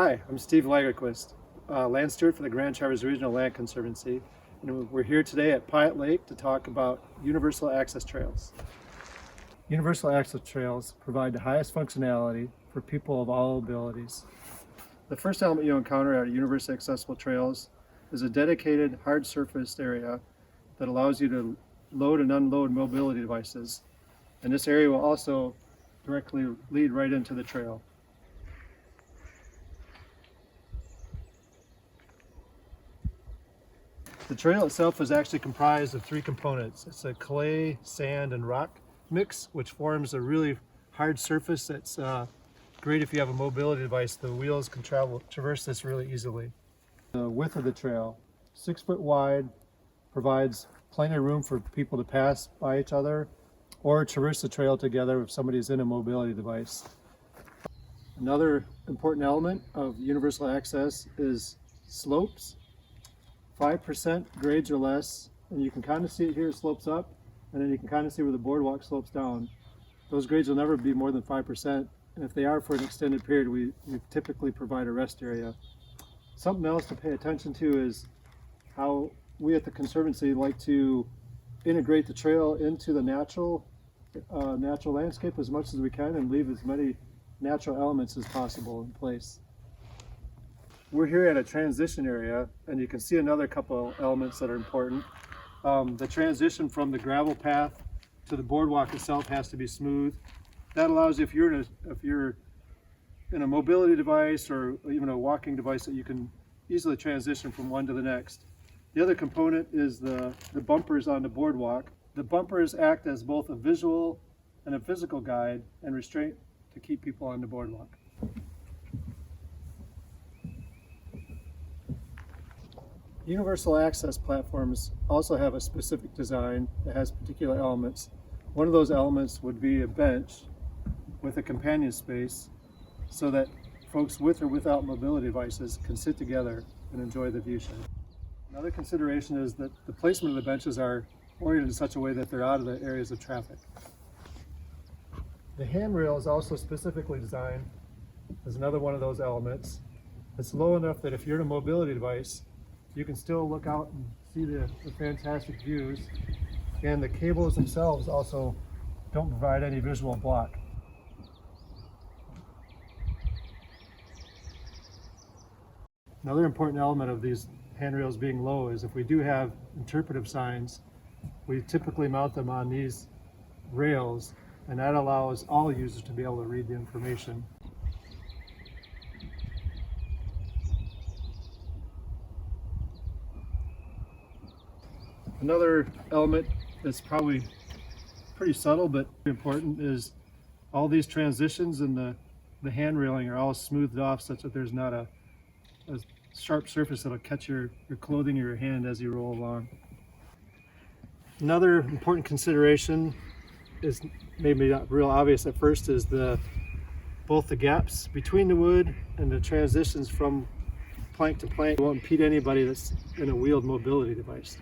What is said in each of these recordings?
Hi, I'm Steve Lagerquist, land steward for the Grand Traverse Regional Land Conservancy, and we're here today at Pyatt Lake to talk about universal access trails. Universal access trails provide the highest functionality for people of all abilities. The first element you'll encounter at universally accessible trails is a dedicated hard surfaced area that allows you to load and unload mobility devices, and this area will also directly lead right into the trail. The trail itself is actually comprised of three components. It's a clay, sand, and rock mix, which forms a really hard surface that's great if you have a mobility device. The wheels can traverse this really easily. The width of the trail, 6 foot wide, provides plenty of room for people to pass by each other or traverse the trail together if somebody's in a mobility device. Another important element of universal access is slopes. 5% grades or less, and you can kind of see it here, it slopes up, and then you can kind of see where the boardwalk slopes down. Those grades will never be more than 5%, and if they are for an extended period, we typically provide a rest area. Something else to pay attention to is how we at the Conservancy like to integrate the trail into the natural landscape as much as we can and leave as many natural elements as possible in place. We're here at a transition area, and you can see another couple elements that are important. The transition from the gravel path to the boardwalk itself has to be smooth. That allows you, if you're in a mobility device or even a walking device, that you can easily transition from one to the next. The other component is the bumpers on the boardwalk. The bumpers act as both a visual and a physical guide and restraint to keep people on the boardwalk. Universal access platforms also have a specific design that has particular elements. One of those elements would be a bench with a companion space so that folks with or without mobility devices can sit together and enjoy the view shed. Another consideration is that the placement of the benches are oriented in such a way that they're out of the areas of traffic. The handrail is also specifically designed as another one of those elements. It's low enough that if you're in a mobility device, you can still look out and see the fantastic views, and the cables themselves also don't provide any visual block. Another important element of these handrails being low is if we do have interpretive signs, we typically mount them on these rails, and that allows all users to be able to read the information. Another element that's probably pretty subtle but important is all these transitions and the hand railing are all smoothed off such that there's not a sharp surface that'll catch your clothing or your hand as you roll along. Another important consideration is maybe not real obvious at first is both the gaps between the wood and the transitions from plank to plank won't impede anybody that's in a wheeled mobility device.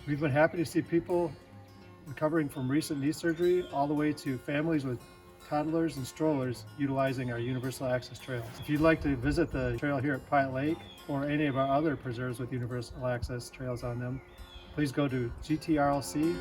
We've been happy to see people recovering from recent knee surgery all the way to families with toddlers and strollers utilizing our universal access trails. If you'd like to visit the trail here at Pyatt Lake or any of our other preserves with universal access trails on them, please go to gtrlc.org.